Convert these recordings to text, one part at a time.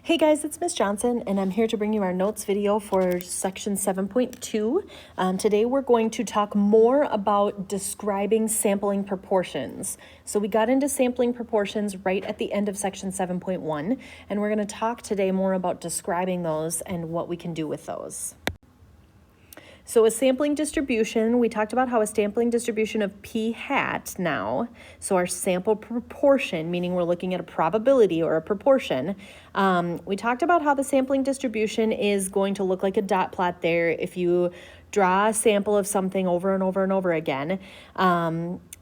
Hey guys, it's Miss Johnson, and I'm here to bring you our notes video for section 7.2. Today we're going to talk more about describing sampling proportions. So we got into sampling proportions right at the end of section 7.1, and we're going to talk today more about describing those and what we can do with those. So a sampling distribution, we talked about how a sampling distribution of p hat now, so our sample proportion, meaning we're looking at a probability or a proportion, we talked about how the sampling distribution is going to look like a dot plot there. If you draw a sample of something over and over and over again,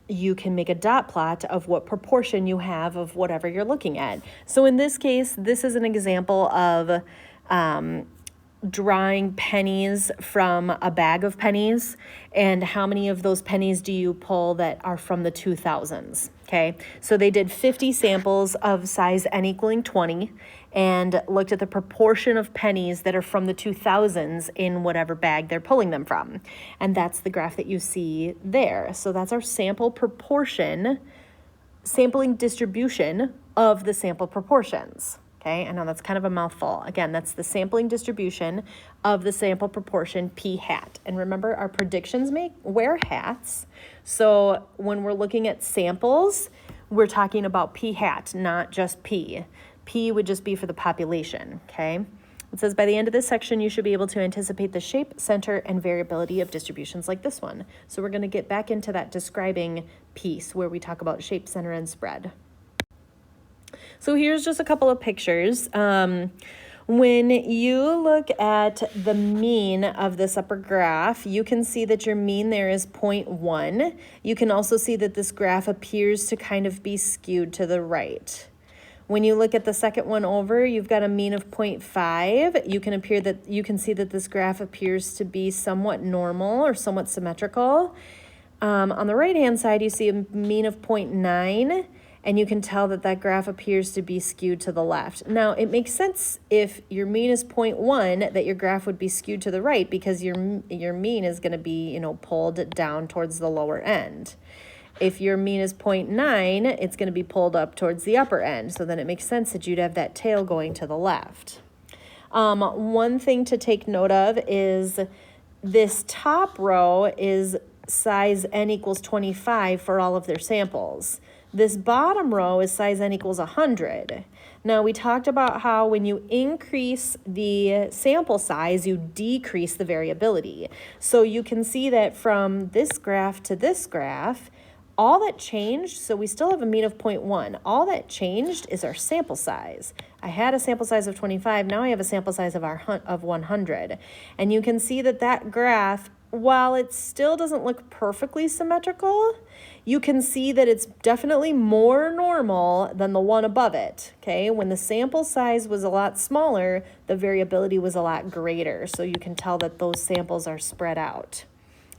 you can make a dot plot of what proportion you have of whatever you're looking at. So in this case, this is an example of drawing pennies from a bag of pennies, and how many of those pennies do you pull that are from the 2000s, okay? So they did 50 samples of size n equaling 20 and looked at the proportion of pennies that are from the 2000s in whatever bag they're pulling them from. And that's the graph that you see there. So that's our sample proportion, sampling distribution of the sample proportions. Okay, I know that's kind of a mouthful. Again, that's the sampling distribution of the sample proportion p hat. And remember, our predictions wear hats. So when we're looking at samples, we're talking about p hat, not just p. P would just be for the population, okay? It says by the end of this section, you should be able to anticipate the shape, center, and variability of distributions like this one. So we're going to get back into that describing piece where we talk about shape, center, and spread. So here's just a couple of pictures. When you look at the mean of this upper graph, you can see that your mean there is 0.1. You can also see that this graph appears to kind of be skewed to the right. When you look at the second one over, you've got a mean of 0.5. You can see that this graph appears to be somewhat normal or somewhat symmetrical. On the right-hand side, you see a mean of 0.9. And you can tell that that graph appears to be skewed to the left. Now, it makes sense if your mean is 0.1 that your graph would be skewed to the right, because your mean is going to be, pulled down towards the lower end. If your mean is 0.9, it's going to be pulled up towards the upper end. So then it makes sense that you'd have that tail going to the left. One thing to take note of is this top row is size n equals 25 for all of their samples. This bottom row is size n equals 100. Now, we talked about how when you increase the sample size, you decrease the variability. So you can see that from this graph to this graph, all that changed, so we still have a mean of 0.1. All that changed is our sample size. I had a sample size of 25, now I have a sample size of 100. And you can see that that graph, while it still doesn't look perfectly symmetrical, you can see that it's definitely more normal than the one above it, okay? When the sample size was a lot smaller, the variability was a lot greater, so you can tell that those samples are spread out.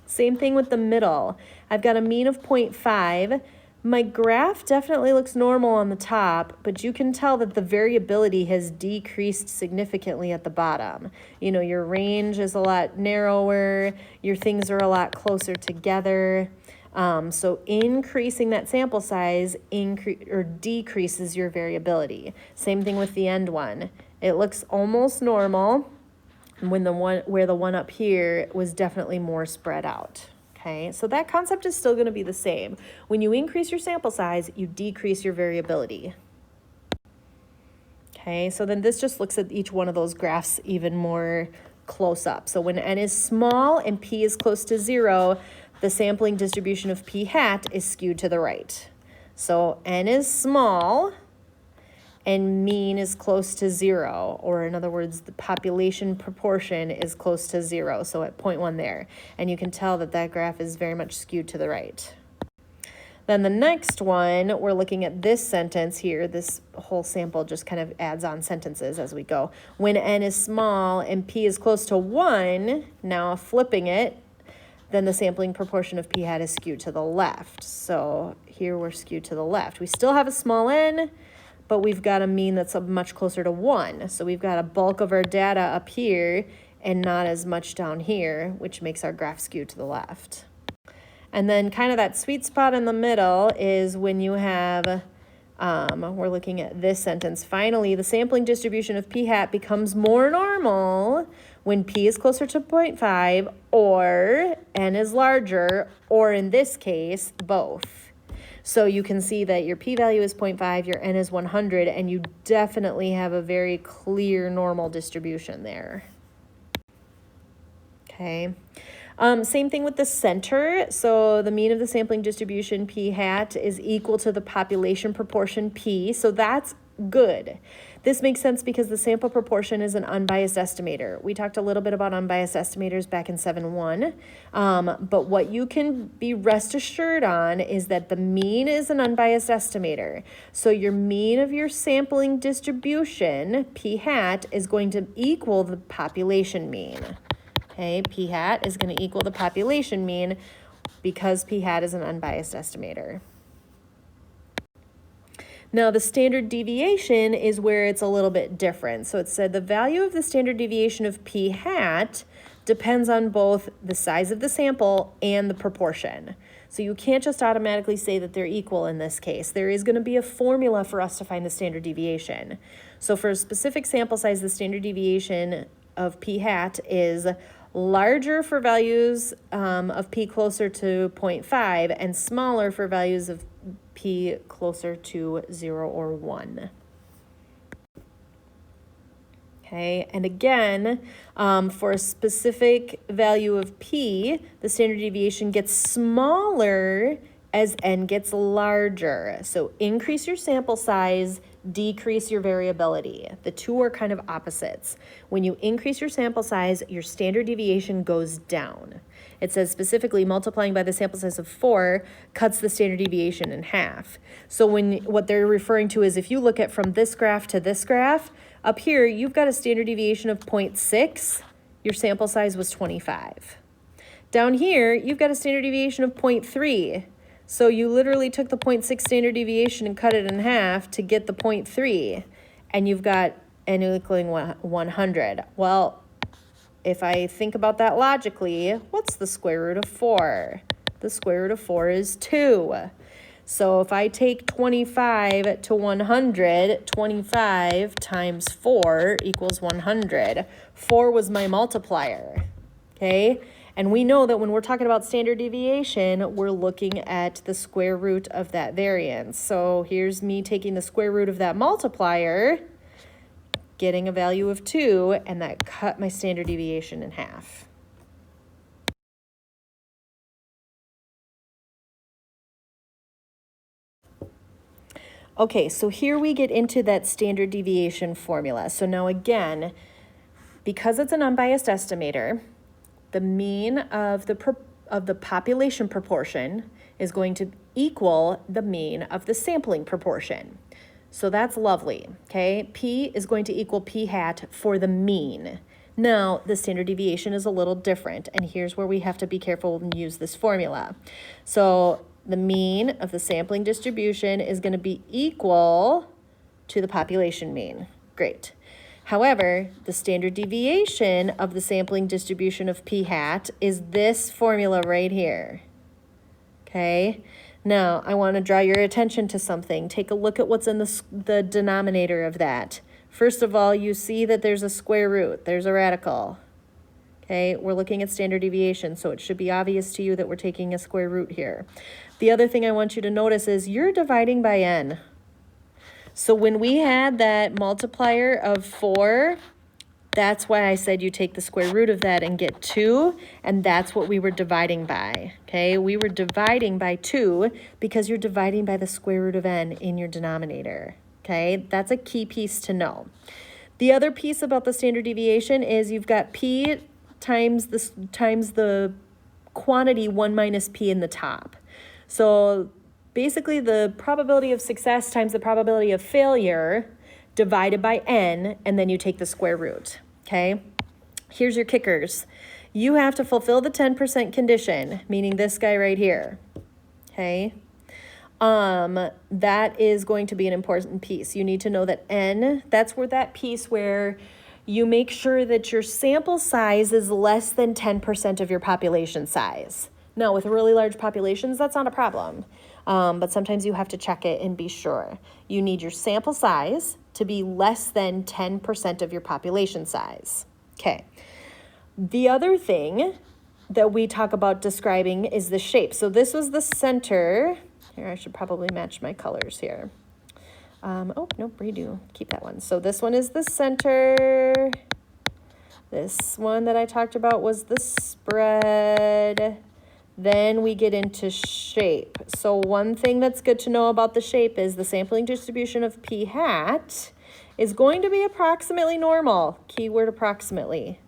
Same thing with the middle. I've got a mean of 0.5. My graph definitely looks normal on the top, but you can tell that the variability has decreased significantly at the bottom. Your range is a lot narrower, your things are a lot closer together. So increasing that sample size decreases your variability. Same thing with the end one. It looks almost normal when the one up here was definitely more spread out. Okay, so that concept is still going to be the same. When you increase your sample size, you decrease your variability. Okay, so then this just looks at each one of those graphs even more close up. So when n is small and p is close to 0, the sampling distribution of p hat is skewed to the right. So n is small and mean is close to 0, or in other words, the population proportion is close to 0, so at 0.1 there. And you can tell that that graph is very much skewed to the right. Then the next one, we're looking at this sentence here. This whole sample just kind of adds on sentences as we go. When n is small and p is close to 1, now flipping it, then the sampling proportion of p hat is skewed to the left. So here we're skewed to the left. We still have a small n, but we've got a mean that's much closer to 1. So we've got a bulk of our data up here and not as much down here, which makes our graph skew to the left. And then kind of that sweet spot in the middle is when you have We're looking at this sentence. Finally, the sampling distribution of p hat becomes more normal when p is closer to 0.5 or n is larger, or in this case, both. So you can see that your p-value is 0.5, your n is 100, and you definitely have a very clear normal distribution there. Okay. Same thing with the center. So the mean of the sampling distribution p hat is equal to the population proportion p. So that's good. This makes sense because the sample proportion is an unbiased estimator. We talked a little bit about unbiased estimators back in 7.1. But what you can be rest assured on is that the mean is an unbiased estimator. So your mean of your sampling distribution, p hat, is going to equal the population mean. Okay, p hat is going to equal the population mean because p hat is an unbiased estimator. Now, the standard deviation is where it's a little bit different. So it said the value of the standard deviation of p hat depends on both the size of the sample and the proportion. So you can't just automatically say that they're equal in this case. There is going to be a formula for us to find the standard deviation. So for a specific sample size, the standard deviation of p hat is larger for values of p closer to 0.5 and smaller for values of p closer to 0 or 1. Okay, and again, for a specific value of p, the standard deviation gets smaller as n gets larger. So increase your sample size, decrease your variability. The two are kind of opposites. When you increase your sample size, your standard deviation goes down. It says specifically multiplying by the sample size of 4 cuts the standard deviation in half. So what they're referring to is if you look at from this graph to this graph, up here you've got a standard deviation of 0.6, your sample size was 25. Down here, you've got a standard deviation of 0.3. So you literally took the 0.6 standard deviation and cut it in half to get the 0.3, and you've got n equaling 100. Well, if I think about that logically, what's the square root of 4? The square root of 4 is 2. So if I take 25 to 100, 25 times 4 equals 100. 4 was my multiplier, okay? And we know that when we're talking about standard deviation, we're looking at the square root of that variance. So here's me taking the square root of that multiplier, getting a value of 2, and that cut my standard deviation in half. Okay, so here we get into that standard deviation formula. So now again, because it's an unbiased estimator, the mean of the population proportion is going to equal the mean of the sampling proportion. So that's lovely, okay? P is going to equal p hat for the mean. Now, the standard deviation is a little different, and here's where we have to be careful and use this formula. So the mean of the sampling distribution is going to be equal to the population mean. Great. However, the standard deviation of the sampling distribution of p hat is this formula right here, okay? Now, I want to draw your attention to something. Take a look at what's in the denominator of that. First of all, you see that there's a square root. There's a radical, okay? We're looking at standard deviation, so it should be obvious to you that we're taking a square root here. The other thing I want you to notice is you're dividing by n. So when we had that multiplier of 4, that's why I said you take the square root of that and get 2, and that's what we were dividing by, okay? We were dividing by 2 because you're dividing by the square root of n in your denominator, okay? That's a key piece to know. The other piece about the standard deviation is you've got p times the quantity 1 minus p in the top. So basically, the probability of success times the probability of failure divided by n, and then you take the square root, okay? Here's your kickers. You have to fulfill the 10% condition, meaning this guy right here, okay? That is going to be an important piece. You need to know that n, that's where that piece where you make sure that your sample size is less than 10% of your population size. Now, with really large populations, that's not a problem. but sometimes you have to check it and be sure. You need your sample size to be less than 10% of your population size. Okay. The other thing that we talk about describing is the shape. So this was the center. Here, I should probably match my colors here. Oh, nope, redo. Keep that one. So this one is the center. This one that I talked about was the spread. Then we get into shape. So one thing that's good to know about the shape is the sampling distribution of p hat is going to be approximately normal. Keyword approximately.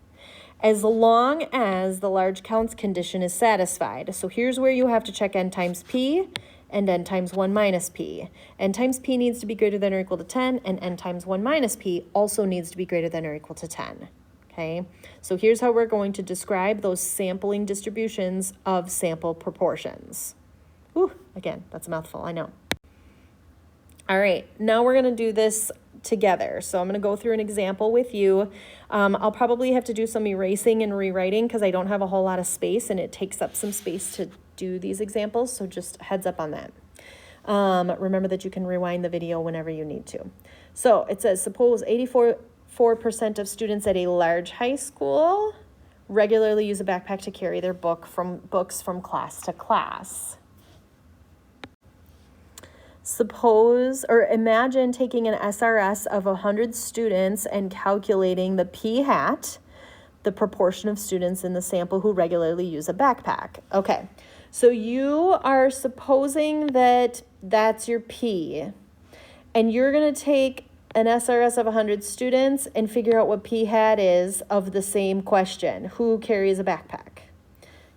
As long as the large counts condition is satisfied. So here's where you have to check n times p and n times 1 minus p. N times p needs to be greater than or equal to 10, and n times 1 minus p also needs to be greater than or equal to 10. Okay, so here's how we're going to describe those sampling distributions of sample proportions. Ooh, again, that's a mouthful, I know. All right, now we're gonna do this together. So I'm gonna go through an example with you. I'll probably have to do some erasing and rewriting because I don't have a whole lot of space and it takes up some space to do these examples, so just heads up on that. Remember that you can rewind the video whenever you need to. So it says, suppose 84% of students at a large high school regularly use a backpack to carry their books from class to class. Suppose or imagine taking an SRS of 100 students and calculating the p hat, the proportion of students in the sample who regularly use a backpack. Okay, so you are supposing that that's your p, and you're going to take an SRS of 100 students and figure out what p hat is of the same question. Who carries a backpack?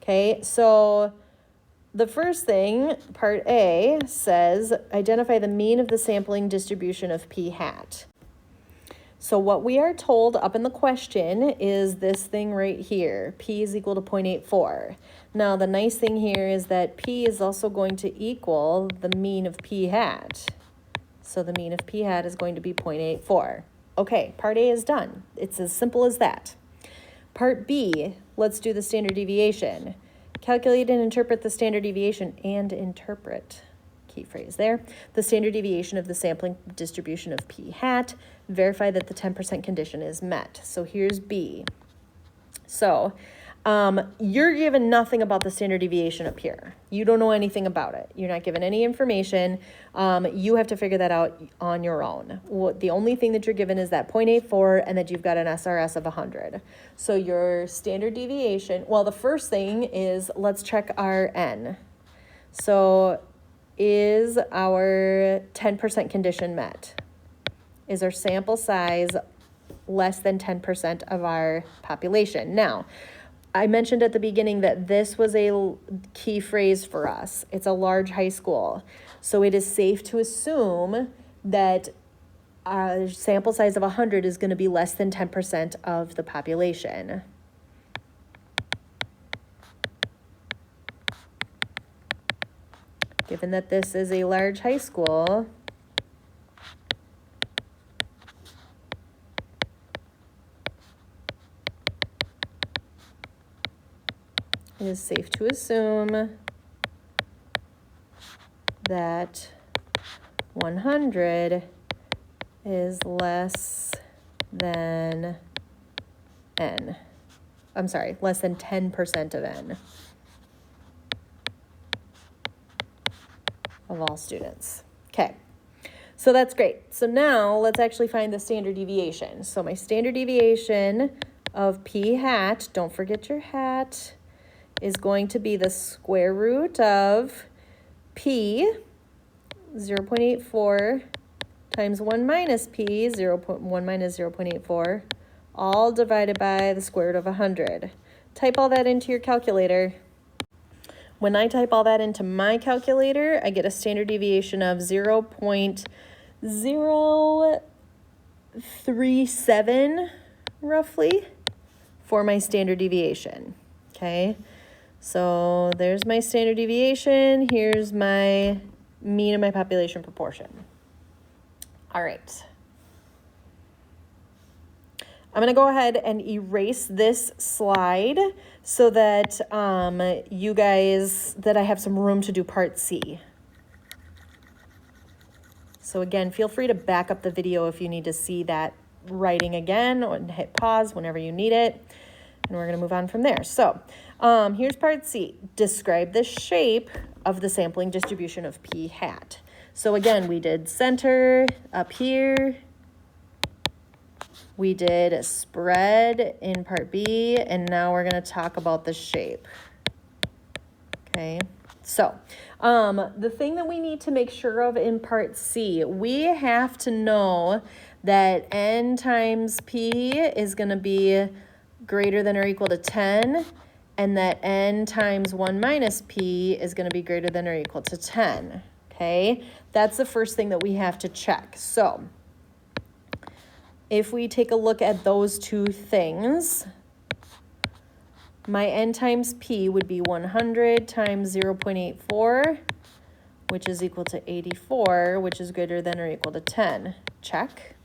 Okay, so the first thing, part A, says identify the mean of the sampling distribution of p hat. So what we are told up in the question is this thing right here. P is equal to 0.84. Now the nice thing here is that p is also going to equal the mean of p hat. So the mean of p hat is going to be 0.84. Okay, part A is done. It's as simple as that. Part B, let's do the standard deviation. Calculate and interpret the standard deviation and interpret, key phrase there, the standard deviation of the sampling distribution of p hat. Verify that the 10% condition is met. So here's B. So you're given nothing about the standard deviation up here. You don't know anything about it. You're not given any information. You have to figure that out on your own. The only thing that you're given is that 0.84 and that you've got an SRS of 100. So your standard deviation, well, the first thing is let's check our N. So is our 10% condition met? Is our sample size less than 10% of our population? Now, I mentioned at the beginning that this was a key phrase for us. It's a large high school. So it is safe to assume that a sample size of 100 is going to be less than 10% of the population. Given that this is a large high school, it is safe to assume that 100 is less than N. I'm sorry, less than 10% of N of all students. Okay, so that's great. So now let's actually find the standard deviation. So my standard deviation of p hat, don't forget your hat, is going to be the square root of p, 0.84, times 1 minus p, 1 minus 0.84, all divided by the square root of 100. Type all that into your calculator. When I type all that into my calculator, I get a standard deviation of 0.037, roughly, for my standard deviation, okay? So there's my standard deviation. Here's my mean of my population proportion. All right. I'm going to go ahead and erase this slide so that that I have some room to do part C. So again, feel free to back up the video if you need to see that writing again, or hit pause whenever you need it. And we're going to move on from there. So here's part C. Describe the shape of the sampling distribution of p hat. So again, we did center up here. We did spread in part B, and now we're going to talk about the shape. Okay, so the thing that we need to make sure of in part C, we have to know that n times p is going to be greater than or equal to 10, and that n times 1 minus p is going to be greater than or equal to 10. Okay, that's the first thing that we have to check. So if we take a look at those two things, my n times p would be 100 times 0.84, which is equal to 84, which is greater than or equal to 10. Check.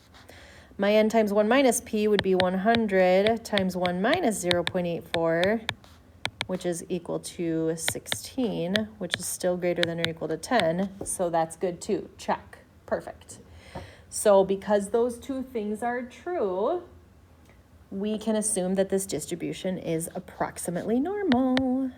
My n times 1 minus p would be 100 times 1 minus 0.84, which is equal to 16, which is still greater than or equal to 10. So that's good too. Check. Perfect. So because those two things are true, we can assume that this distribution is approximately normal.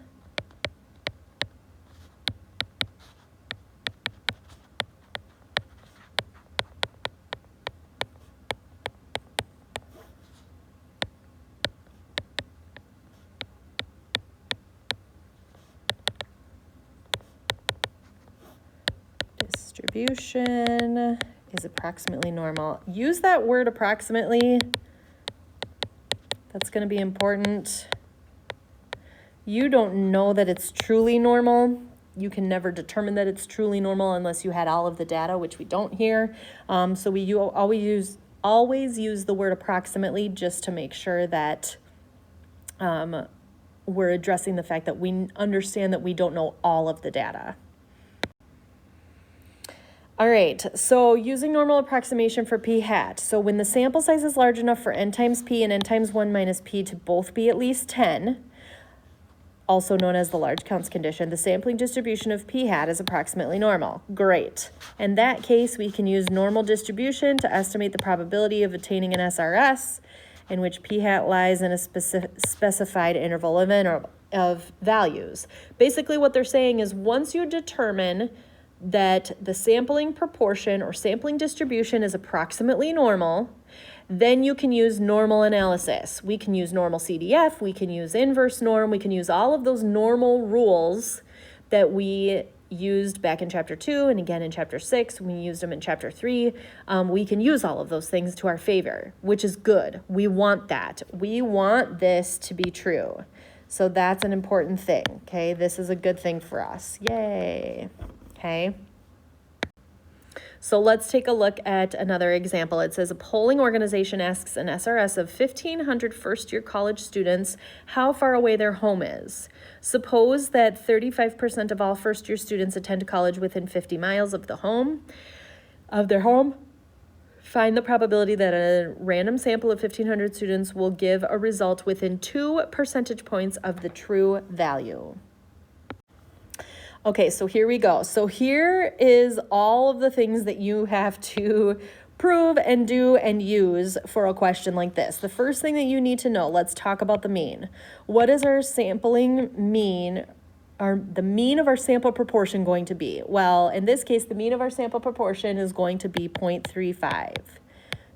Distribution is approximately normal. Use that word approximately. That's going to be important. You don't know that it's truly normal. You can never determine that it's truly normal unless you had all of the data, which we don't here. So we always use the word approximately just to make sure that we're addressing the fact that we understand that we don't know all of the data. All right, so using normal approximation for p hat. So when the sample size is large enough for n times p and n times 1 minus p to both be at least 10, also known as the large counts condition, the sampling distribution of p hat is approximately normal. Great. In that case, we can use normal distribution to estimate the probability of attaining an SRS in which p hat lies in a specified interval of values. Basically what they're saying is once you determine that the sampling proportion or sampling distribution is approximately normal, then you can use normal analysis. We can use normal CDF, we can use inverse norm, we can use all of those normal rules that we used back in chapter 2 and again in chapter 6. We used them in chapter 3. We can use all of those things to our favor, which is good. We want that. We want this to be true. So that's an important thing, okay? This is a good thing for us. Yay. Okay, so let's take a look at another example. It says a polling organization asks an SRS of 1,500 first-year college students how far away their home is. Suppose that 35% of all first-year students attend college within 50 miles of their home. Find the probability that a random sample of 1,500 students will give a result within 2 percentage points of the true value. Okay, so here we go. So here is all of the things that you have to prove and do and use for a question like this. The first thing that you need to know, let's talk about the mean. What is our sampling mean, or the mean of our sample proportion going to be? Well, in this case, the mean of our sample proportion is going to be 0.35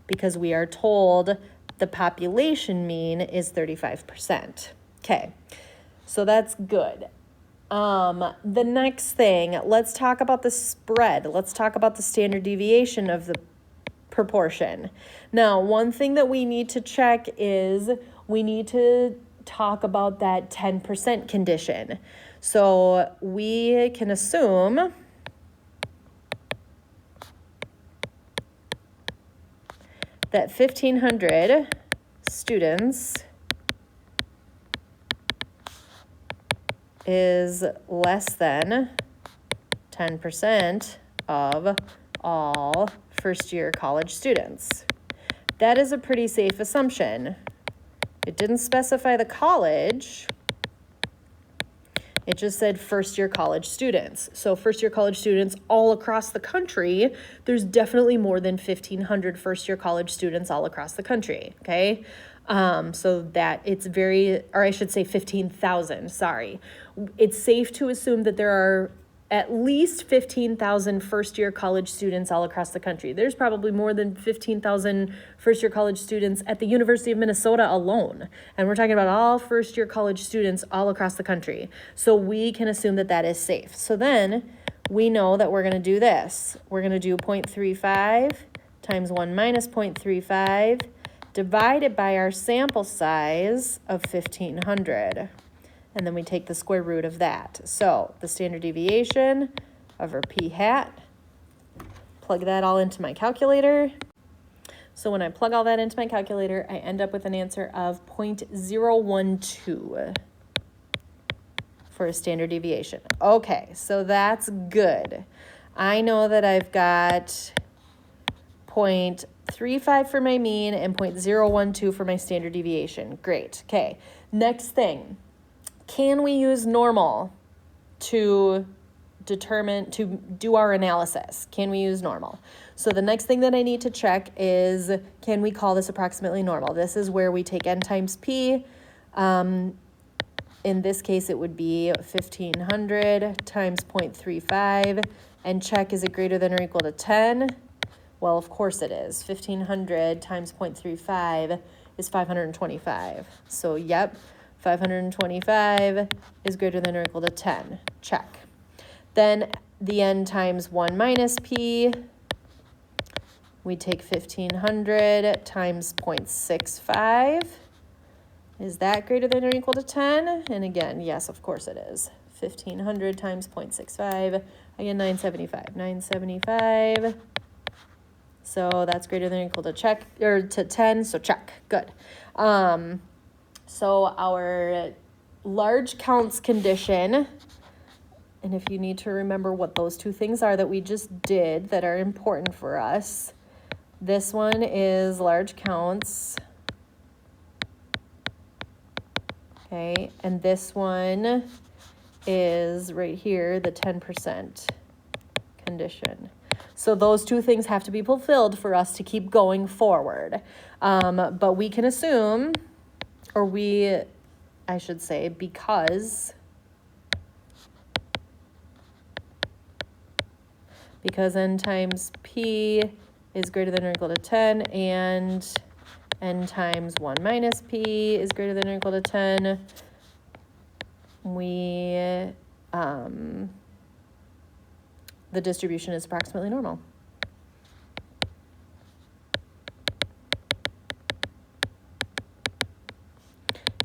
because we are told the population mean is 35%. Okay, so that's good. The next thing, let's talk about the spread. Let's talk about the standard deviation of the proportion. Now, one thing that we need to check is we need to talk about that 10% condition. So we can assume that 1,500 students is less than 10% of all first-year college students. That is a pretty safe assumption. It didn't specify the college, It just said first-year college students. So first-year college students all across the country, there's definitely more than 1,500 first-year college students all across the country, okay? So that it's or I should say 15,000, sorry. It's safe to assume that there are at least 15,000 first-year college students all across the country. There's probably more than 15,000 first-year college students at the University of Minnesota alone. And we're talking about all first-year college students all across the country. So we can assume that that is safe. So then we know that we're going to do this. We're going to do 0.35 times 1 minus 0.35 divided by our sample size of 1,500. And then we take the square root of that. So the standard deviation of our p hat, plug that all into my calculator. So when I plug all that into my calculator, I end up with an answer of 0.012 for a standard deviation. Okay, so that's good. I know that I've got 0.35 for my mean and 0.012 for my standard deviation. Great. Okay, next thing. Can we use normal to do our analysis? Can we use normal? So the next thing that I need to check is, can we call this approximately normal? This is where we take n times p. In this case, it would be 1,500 times 0.35, and check, is it greater than or equal to 10? Well, of course it is. 1,500 times 0.35 is 525. So, yep. 525 is greater than or equal to 10. Check. Then the n times 1 minus p, we take 1,500 times 0.65. Is that greater than or equal to 10? And again, yes, of course it is. 1,500 times 0.65, again, 975. 975. So that's greater than or equal to 10, so check. Good. So our large counts condition, and if you need to remember what those two things are that we just did that are important for us, this one is large counts, okay, and this one is right here, the 10% condition. So those two things have to be fulfilled for us to keep going forward. But we can assume, I should say, because n times p is greater than or equal to 10 and n times 1 minus p is greater than or equal to 10, the distribution is approximately normal.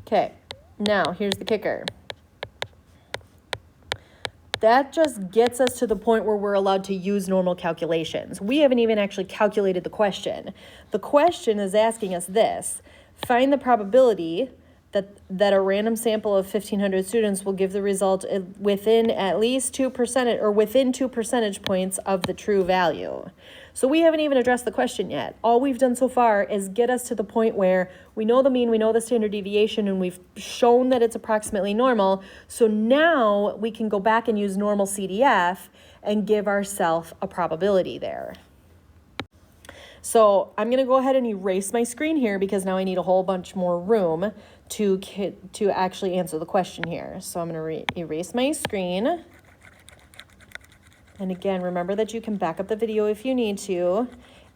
Okay, now here's the kicker. That just gets us to the point where we're allowed to use normal calculations. We haven't even actually calculated the question. The question is asking us this: find the probability that a random sample of 1,500 students will give the result within at least 2% or within 2 percentage points of the true value. So we haven't even addressed the question yet. All we've done so far is get us to the point where we know the mean, we know the standard deviation, and we've shown that it's approximately normal. So now we can go back and use normal CDF and give ourselves a probability there. So I'm going to go ahead and erase my screen here because now I need a whole bunch more room to actually answer the question here. So I'm going to erase my screen. And again, remember that you can back up the video if you need to.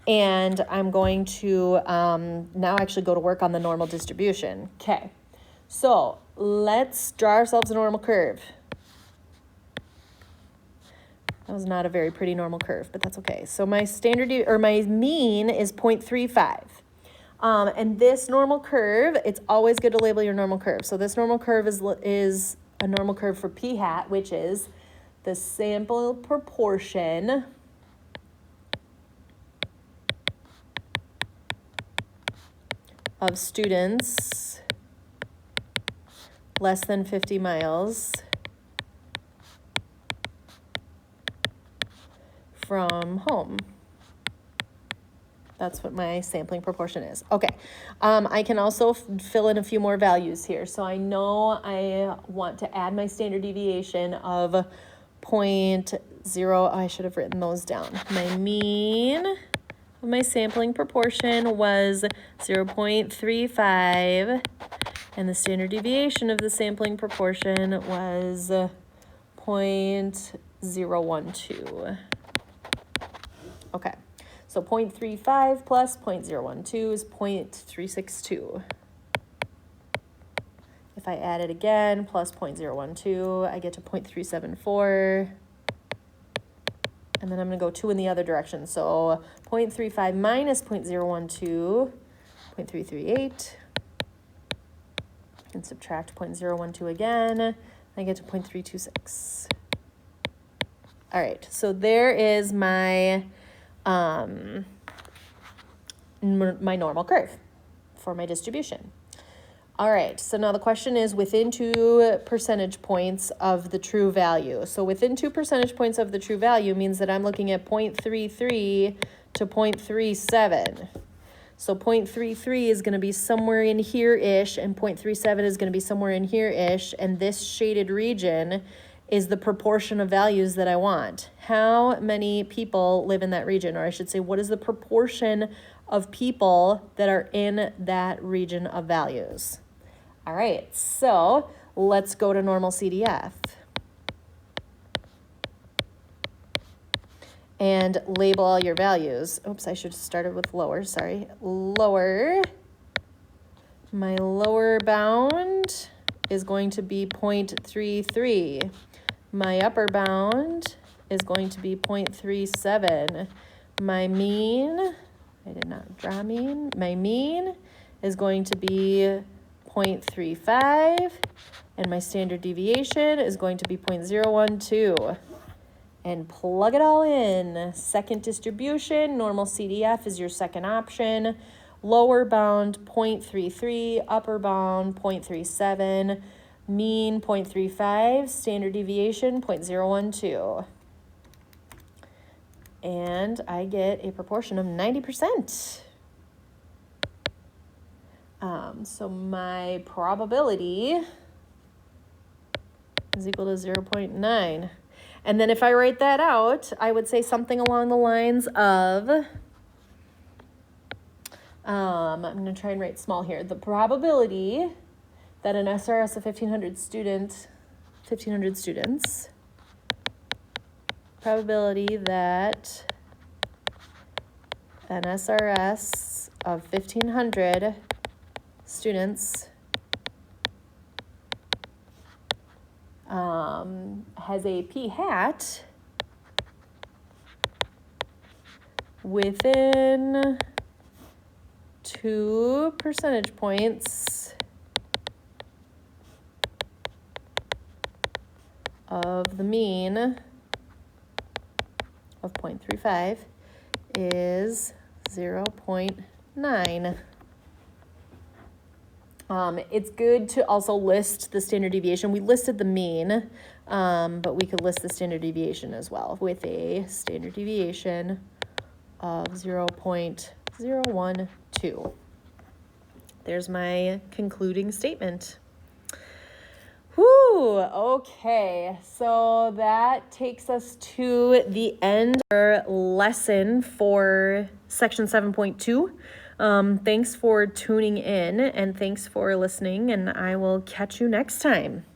And I'm going to now actually go to work on the normal distribution. Okay, so let's draw ourselves a normal curve. That was not a very pretty normal curve, but that's okay. So my my mean is 0.35. And this normal curve, it's always good to label your normal curve. So this normal curve is a normal curve for p hat, which is the sample proportion of students less than 50 miles from home. That's what my sampling proportion is. Okay, I can also fill in a few more values here. So I know I want to add my standard deviation of 0.0, I should have written those down. My mean of my sampling proportion was 0.35, and the standard deviation of the sampling proportion was 0.012. Okay, so 0.35 plus 0.012 is 0.362. If I add it again, plus 0.012, I get to 0.374. And then I'm going to go 2 in the other direction. So 0.35 minus 0.012, 0.338. And subtract 0.012 again. I get to 0.326. All right, so there is my my normal curve for my distribution. All right, so now the question is within 2 percentage points of the true value. So within 2 percentage points of the true value means that I'm looking at 0.33 to 0.37. So 0.33 is going to be somewhere in here-ish, and 0.37 is going to be somewhere in here-ish, and this shaded region is the proportion of values that I want. How many people live in that region? Or I should say, what is the proportion of people that are in that region of values? All right, so let's go to normal CDF. And label all your values. Oops, I should have started with lower, sorry. Lower. My lower bound is going to be 0.33. My upper bound is going to be 0.37. My mean, I did not draw mean. My mean is going to be 0.35, and my standard deviation is going to be 0.012. And plug it all in. Second distribution, normal CDF is your second option. Lower bound 0.33, upper bound 0.37, mean 0.35, standard deviation 0.012. And I get a proportion of 90%. So my probability is equal to 0.9. And then if I write that out, I would say something along the lines of, I'm going to try and write small here. The probability that an SRS of 1,500 students, probability that an SRS of 1,500 students has a p-hat within 2 percentage points of the mean of 0.35 is 0.9. It's good to also list the standard deviation. We listed the mean, but we could list the standard deviation as well with a standard deviation of 0.012. There's my concluding statement. Whew, okay, so that takes us to the end of our lesson for section 7.2. Thanks for tuning in and thanks for listening, and I will catch you next time.